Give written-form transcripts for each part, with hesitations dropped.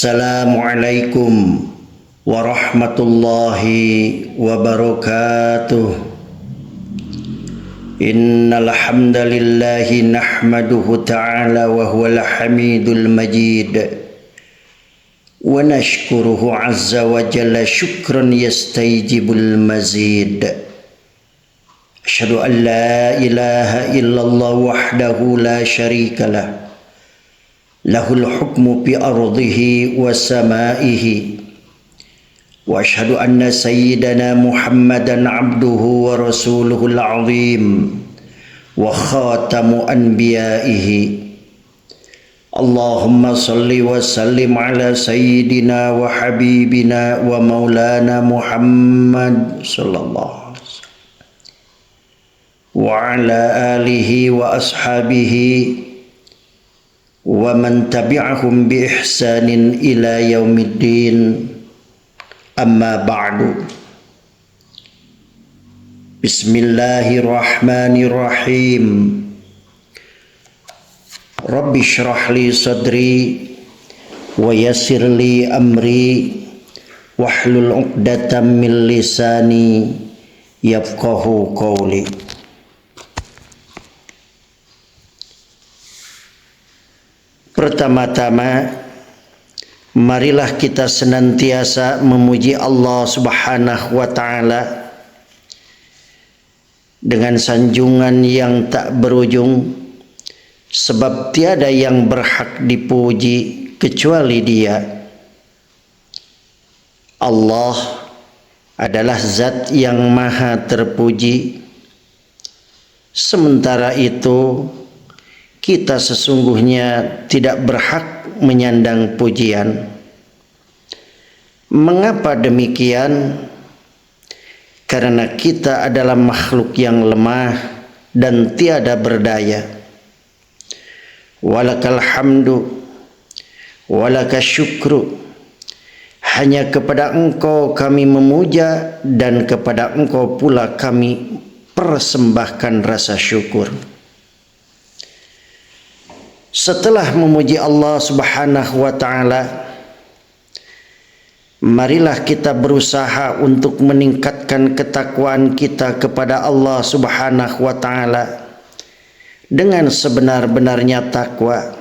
Assalamualaikum warahmatullahi wabarakatuh. Innal hamdalillahi nahmaduhu ta'ala wa huwal hamidul majid wa nashkuruhu azza wa jalla syukran yastajibul mazid. Asyhadu an la ilaha illallah wahdahu la syarikalah lahul hukmu bi ardihi wa samaihi wa asyhadu anna sayyidana Muhammadan abduhu wa rasuluhul azim wa khatamu anbiyaihi. Allahumma salli wa sallim ala sayyidina wa habibina wa maulana Muhammad sallallahu alaihi wasallam wa ala alihi wa ashabihi wa man tabi'ahum bi ihsanin ila yaumiddin. Amma ba'du. Bismillahirrahmanirrahim. Rabbi shrah li sadri wa yassir li amri wahlul 'uqdatam min lisani yafqahu qawli. Pertama-tama, marilah kita senantiasa memuji Allah Subhanahu wa Ta'ala dengan sanjungan yang tak berujung, sebab tiada yang berhak dipuji kecuali Dia. Allah adalah zat yang maha terpuji. Sementara itu, kita sesungguhnya tidak berhak menyandang pujian. Mengapa demikian? Karena kita adalah makhluk yang lemah dan tiada berdaya. Walakal hamdu walakal syukru. Hanya kepada Engkau kami memuja dan kepada Engkau pula kami persembahkan rasa syukur. Setelah memuji Allah Subhanahu wa Ta'ala, marilah kita berusaha untuk meningkatkan ketakwaan kita kepada Allah Subhanahu wa Ta'ala dengan sebenar-benarnya takwa,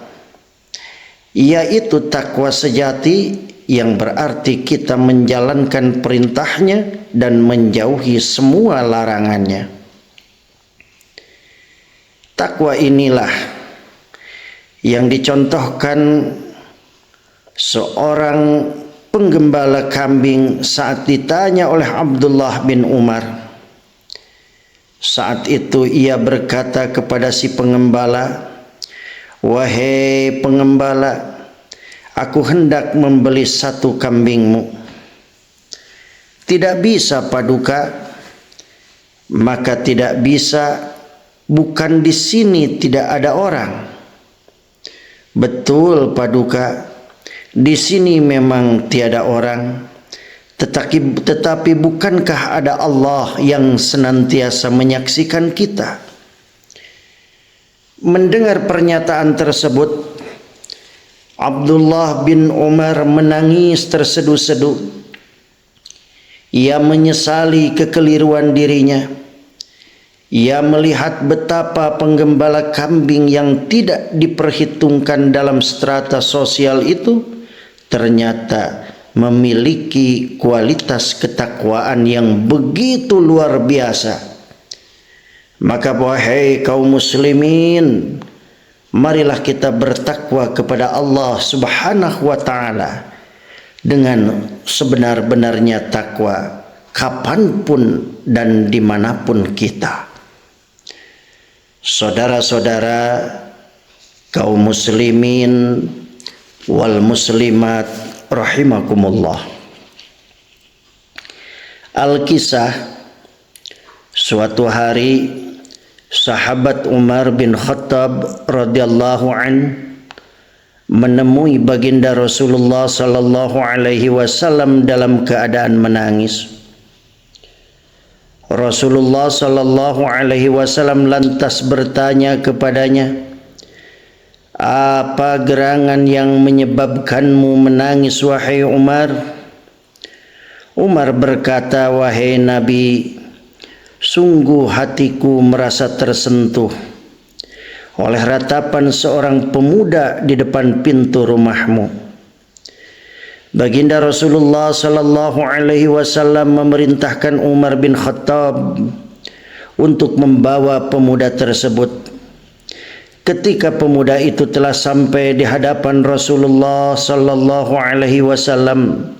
yaitu takwa sejati yang berarti kita menjalankan perintahnya dan menjauhi semua larangannya. Takwa inilah yang dicontohkan seorang penggembala kambing saat ditanya oleh Abdullah bin Umar. Saat itu ia berkata kepada si pengembala, "Wahai pengembala, aku hendak membeli satu kambingmu." "Tidak bisa, Paduka." "Maka tidak bisa, bukan di sini tidak ada orang." "Betul, Paduka, di sini memang tiada orang, tetapi bukankah ada Allah yang senantiasa menyaksikan kita?" Mendengar pernyataan tersebut, Abdullah bin Umar menangis terseduh-seduh. Ia menyesali kekeliruan dirinya. Ia melihat betapa penggembala kambing yang tidak diperhitungkan dalam strata sosial itu ternyata memiliki kualitas ketakwaan yang begitu luar biasa. Maka wahai kaum muslimin, marilah kita bertakwa kepada Allah Subhanahu wa Ta'ala dengan sebenar-benarnya takwa kapanpun dan dimanapun kita. Saudara-saudara kaum muslimin wal muslimat rahimakumullah. Al-kisah, suatu hari sahabat Umar bin Khattab radhiyallahu an menemui baginda Rasulullah sallallahu alaihi wasallam dalam keadaan menangis. Rasulullah sallallahu alaihi wasallam lantas bertanya kepadanya, Apa gerangan yang menyebabkanmu menangis, wahai Umar? Umar berkata, wahai Nabi, sungguh hatiku merasa tersentuh oleh ratapan seorang pemuda di depan pintu rumahmu. Baginda Rasulullah sallallahu alaihi wasallam memerintahkan Umar bin Khattab untuk membawa pemuda tersebut. Ketika pemuda itu telah sampai di hadapan Rasulullah sallallahu alaihi wasallam,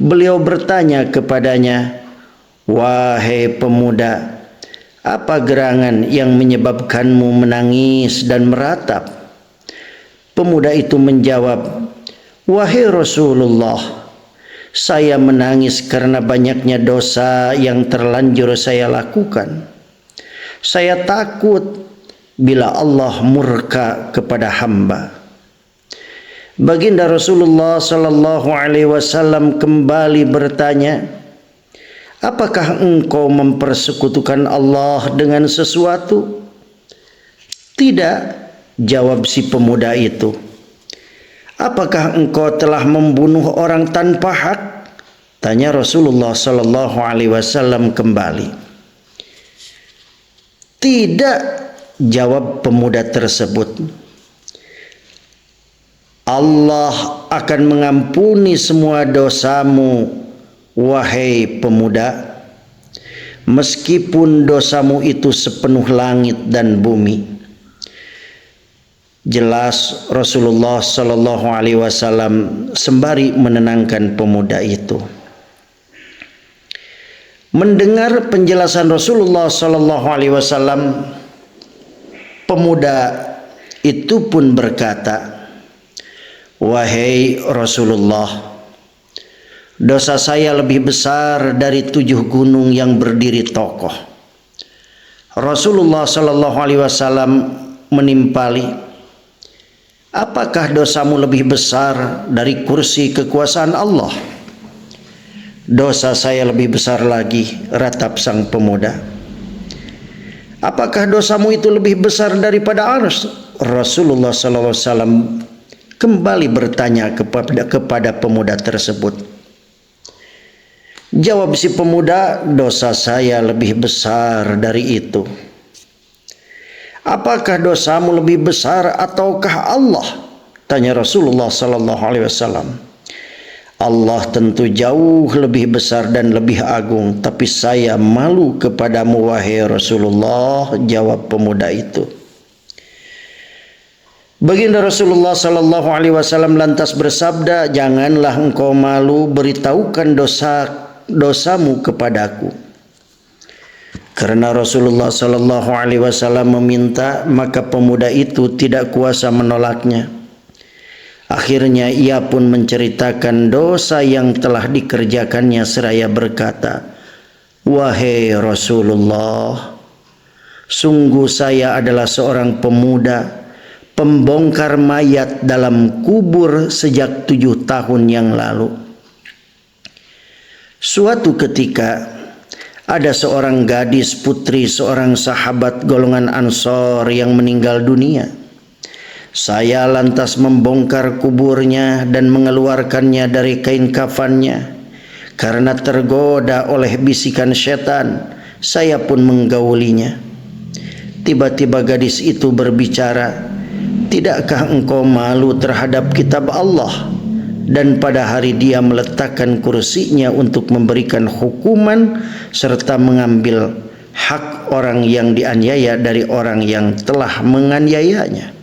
beliau bertanya kepadanya, wahai pemuda, apa gerangan yang menyebabkanmu menangis dan meratap? Pemuda itu menjawab, wahai Rasulullah, saya menangis karena banyaknya dosa yang terlanjur saya lakukan. Saya takut bila Allah murka kepada hamba. Baginda Rasulullah sallallahu alaihi wasallam kembali bertanya, apakah engkau mempersekutukan Allah dengan sesuatu? Tidak, jawab si pemuda itu. Apakah engkau telah membunuh orang tanpa hak? Tanya Rasulullah sallallahu alaihi wasallam kembali. Tidak, jawab pemuda tersebut. Allah akan mengampuni semua dosamu, wahai pemuda, meskipun dosamu itu sepenuh langit dan bumi. Jelas Rasulullah sallallahu alaihi wasallam sembari menenangkan pemuda itu. Mendengar penjelasan Rasulullah sallallahu alaihi wasallam, pemuda itu pun berkata, wahai Rasulullah, dosa saya lebih besar dari 7 gunung yang berdiri kokoh. Rasulullah sallallahu alaihi wasallam menimpali, apakah dosamu lebih besar dari kursi kekuasaan Allah? Dosa saya lebih besar lagi, ratap sang pemuda. Apakah dosamu itu lebih besar daripada arsy? Rasulullah sallallahu alaihi wasallam kembali bertanya kepada pemuda tersebut. Jawab si pemuda, dosa saya lebih besar dari itu. Apakah dosamu lebih besar ataukah Allah? Tanya Rasulullah sallallahu alaihi wasallam. Allah tentu jauh lebih besar dan lebih agung, tapi saya malu kepadamu, wahai Rasulullah, jawab pemuda itu. Baginda Rasulullah sallallahu alaihi wasallam lantas bersabda, janganlah engkau malu, beritahukan dosamu kepadaku. Karena Rasulullah sallallahu alaihi wasallam meminta, maka pemuda itu tidak kuasa menolaknya. Akhirnya ia pun menceritakan dosa yang telah dikerjakannya seraya berkata, wahai Rasulullah, sungguh saya adalah seorang pemuda pembongkar mayat dalam kubur sejak 7 tahun yang lalu. Suatu ketika ada seorang gadis putri seorang sahabat golongan Ansor yang meninggal dunia. Saya lantas membongkar kuburnya dan mengeluarkannya dari kain kafannya. Karena tergoda oleh bisikan setan, saya pun menggaulinya. Tiba-tiba gadis itu berbicara, tidakkah engkau malu terhadap kitab Allah? Dan pada hari dia meletakkan kursinya untuk memberikan hukuman serta mengambil hak orang yang dianiaya dari orang yang telah menganiayanya.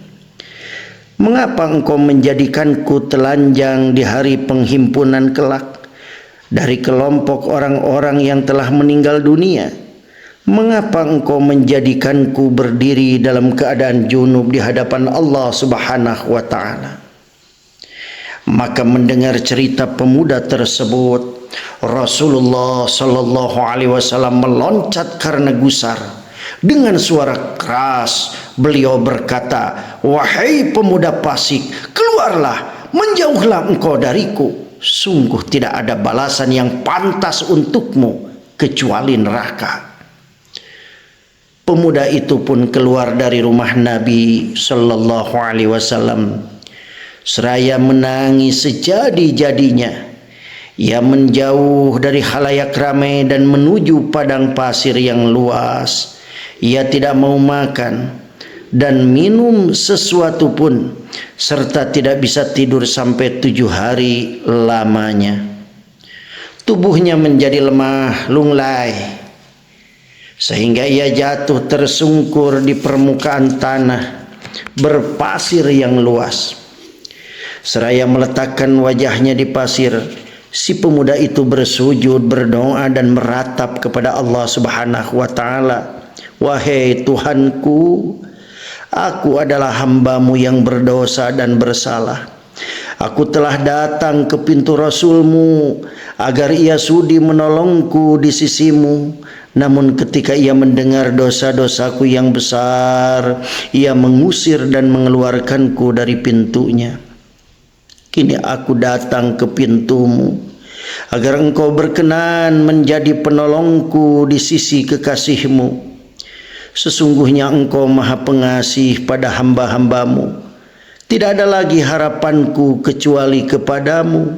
Mengapa engkau menjadikanku telanjang di hari penghimpunan kelak dari kelompok orang-orang yang telah meninggal dunia? Mengapa engkau menjadikanku berdiri dalam keadaan junub di hadapan Allah Subhanahu wa ta'ala? Maka mendengar cerita pemuda tersebut, Rasulullah sallallahu alaihi wasallam meloncat karena gusar. Dengan suara keras beliau berkata, wahai pemuda fasik, keluarlah, menjauhlah engkau dariku. Sungguh tidak ada balasan yang pantas untukmu kecuali neraka. Pemuda itu pun keluar dari rumah Nabi sallallahu alaihi wasallam seraya menangis sejadi-jadinya. Ia menjauh dari khalayak ramai dan menuju padang pasir yang luas. Ia tidak mau makan dan minum sesuatu pun, serta tidak bisa tidur sampai 7 hari lamanya. Tubuhnya menjadi lemah lunglai, sehingga ia jatuh tersungkur di permukaan tanah berpasir yang luas. Seraya meletakkan wajahnya di pasir, si pemuda itu bersujud, berdoa dan meratap kepada Allah Subhanahu wa taala. Wahai Tuhanku, aku adalah hamba-Mu yang berdosa dan bersalah. Aku telah datang ke pintu Rasul-Mu agar ia sudi menolongku di sisi-Mu. Namun ketika ia mendengar dosa-dosaku yang besar, ia mengusir dan mengeluarkanku dari pintunya. Kini aku datang ke pintu-Mu agar Engkau berkenan menjadi penolongku di sisi kekasih-Mu. Sesungguhnya Engkau Maha Pengasih pada hamba-hamba-Mu. Tidak ada lagi harapanku kecuali kepadamu.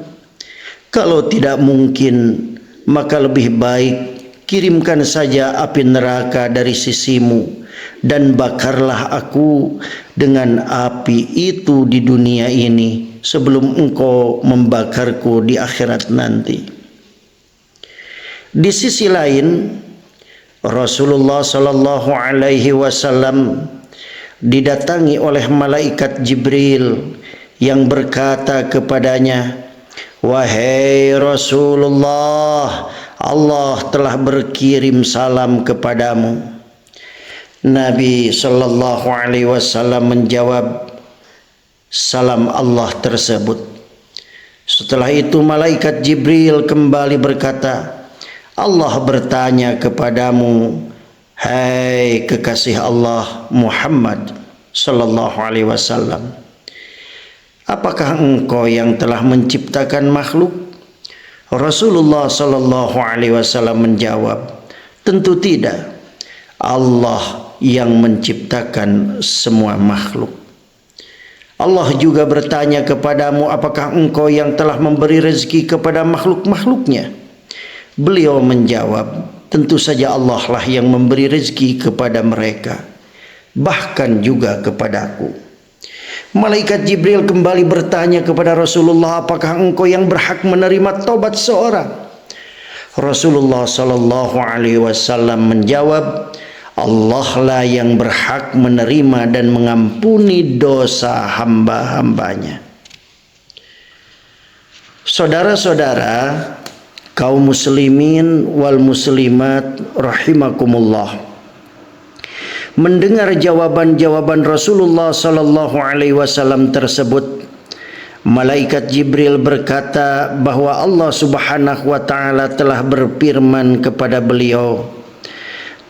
Kalau tidak mungkin, maka lebih baik kirimkan saja api neraka dari sisi-Mu dan bakarlah aku dengan api itu di dunia ini sebelum Engkau membakarku di akhirat nanti. Di sisi lain, Rasulullah sallallahu alaihi wasallam didatangi oleh malaikat Jibril yang berkata kepadanya, "Wahai Rasulullah, Allah telah berkirim salam kepadamu." Nabi sallallahu alaihi wasallam menjawab salam Allah tersebut. Setelah itu malaikat Jibril kembali berkata, Allah bertanya kepadamu, hai kekasih Allah Muhammad sallallahu alaihi wasallam, apakah engkau yang telah menciptakan makhluk? Rasulullah sallallahu alaihi wasallam menjawab, tentu tidak. Allah yang menciptakan semua makhluk. Allah juga bertanya kepadamu, apakah engkau yang telah memberi rezeki kepada makhluk-makhluknya? Beliau menjawab, tentu saja Allah lah yang memberi rezeki kepada mereka, bahkan juga kepadaku. Malaikat Jibril kembali bertanya kepada Rasulullah, apakah engkau yang berhak menerima taubat seorang? Rasulullah sallallahu alaihi wasallam menjawab, Allah lah yang berhak menerima dan mengampuni dosa hamba-hambanya. Saudara-saudara, kaum muslimin wal muslimat rahimakumullah, mendengar jawaban-jawaban Rasulullah sallallahu alaihi wasallam tersebut, malaikat Jibril berkata bahwa Allah Subhanahu wa taala telah berfirman kepada beliau,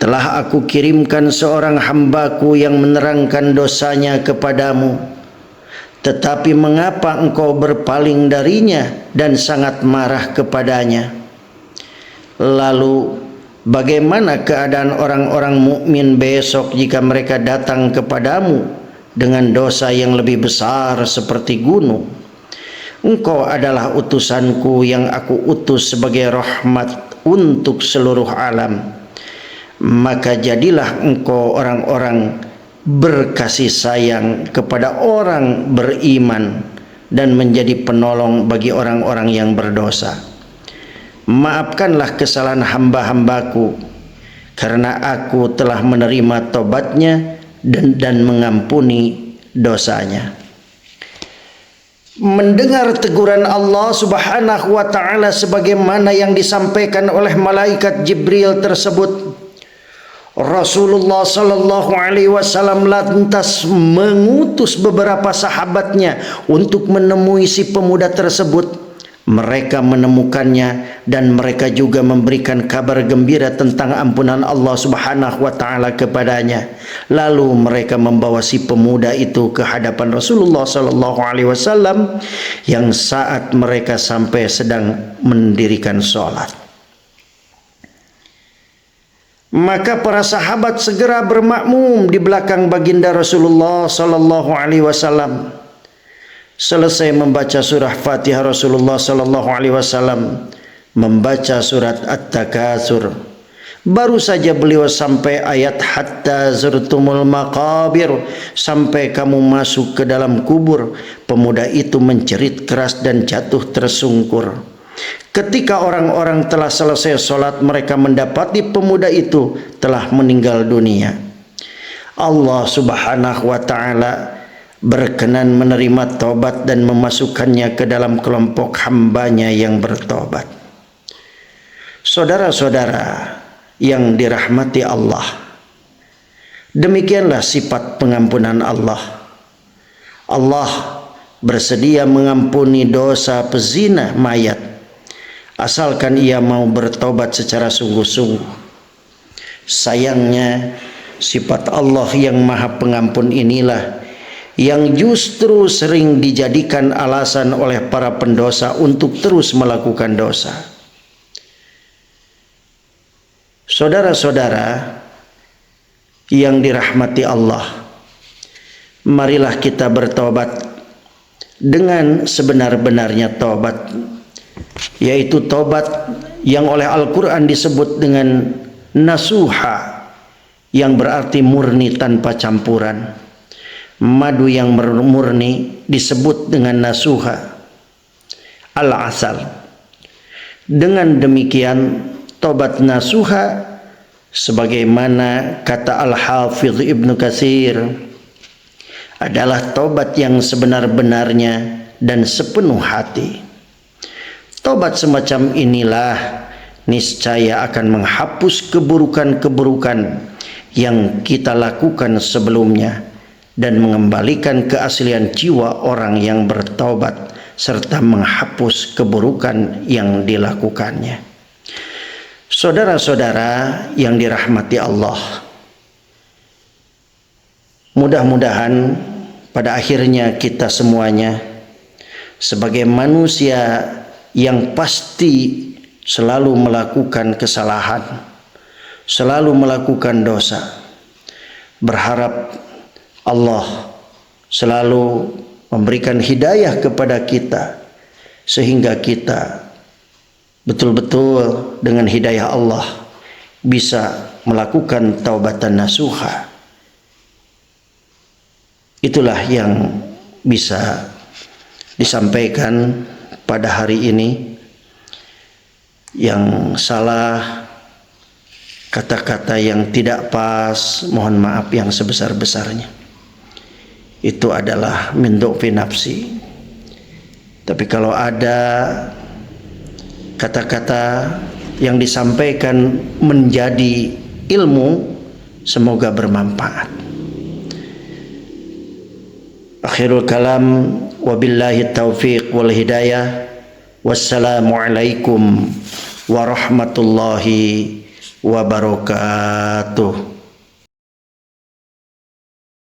telah aku kirimkan seorang hambaku yang menerangkan dosanya kepadamu, tetapi mengapa engkau berpaling darinya dan sangat marah kepadanya? Lalu bagaimana keadaan orang-orang mukmin besok jika mereka datang kepadamu dengan dosa yang lebih besar seperti gunung? Engkau adalah utusanku yang aku utus sebagai rahmat untuk seluruh alam. Maka jadilah engkau orang-orang berkasih sayang kepada orang beriman dan menjadi penolong bagi orang-orang yang berdosa. Maafkanlah kesalahan hamba-hambaku, karena aku telah menerima tobatnya dan mengampuni dosanya. Mendengar teguran Allah Subhanahu wa taala sebagaimana yang disampaikan oleh malaikat Jibril tersebut, Rasulullah sallallahu alaihi wasallam lantas mengutus beberapa sahabatnya untuk menemui si pemuda tersebut. Mereka menemukannya dan mereka juga memberikan kabar gembira tentang ampunan Allah Subhanahu wa taala kepadanya. Lalu mereka membawa si pemuda itu ke hadapan Rasulullah sallallahu alaihi wasallam yang saat mereka sampai sedang mendirikan salat. Maka para sahabat segera bermakmum di belakang baginda Rasulullah sallallahu alaihi wasallam. Selesai membaca surah Fatihah, Rasulullah sallallahu alaihi wasallam membaca surat At-Takatsur. Baru saja beliau sampai ayat hatta zurtumul maqabir, sampai kamu masuk ke dalam kubur, pemuda itu menjerit keras dan jatuh tersungkur. Ketika orang-orang telah selesai sholat, mereka mendapati pemuda itu telah meninggal dunia. Allah subhanahu wa ta'ala berkenan menerima taubat dan memasukkannya ke dalam kelompok hambanya yang bertobat. Saudara-saudara yang dirahmati Allah, demikianlah sifat pengampunan Allah. Allah bersedia mengampuni dosa pezina mayat asalkan ia mau bertobat secara sungguh-sungguh. Sayangnya sifat Allah yang maha pengampun inilah yang justru sering dijadikan alasan oleh para pendosa untuk terus melakukan dosa. Saudara-saudara yang dirahmati Allah, marilah kita bertobat dengan sebenar-benarnya tobat, yaitu tobat yang oleh Al-Quran disebut dengan nasuha, yang berarti murni tanpa campuran. Madu yang murni disebut dengan nasuha, al-asal. Dengan demikian tobat nasuha, sebagaimana kata Al-Hafidh Ibnu Katsir, adalah tobat yang sebenar-benarnya dan sepenuh hati. Tobat semacam inilah niscaya akan menghapus keburukan-keburukan yang kita lakukan sebelumnya dan mengembalikan keaslian jiwa orang yang bertaubat serta menghapus keburukan yang dilakukannya. Saudara-saudara yang dirahmati Allah, mudah-mudahan pada akhirnya kita semuanya sebagai manusia yang pasti selalu melakukan kesalahan, selalu melakukan dosa, berharap Allah selalu memberikan hidayah kepada kita sehingga kita betul-betul dengan hidayah Allah bisa melakukan taubatan nasuha. Itulah yang bisa disampaikan pada hari ini. Yang salah, kata-kata yang tidak pas, mohon maaf yang sebesar-besarnya. Itu adalah min du'fi nafsi. Tapi kalau ada kata-kata yang disampaikan menjadi ilmu, semoga bermanfaat. Akhirul kalam, wabillahi taufiq wal hidayah. Wassalamualaikum warahmatullahi wabarakatuh.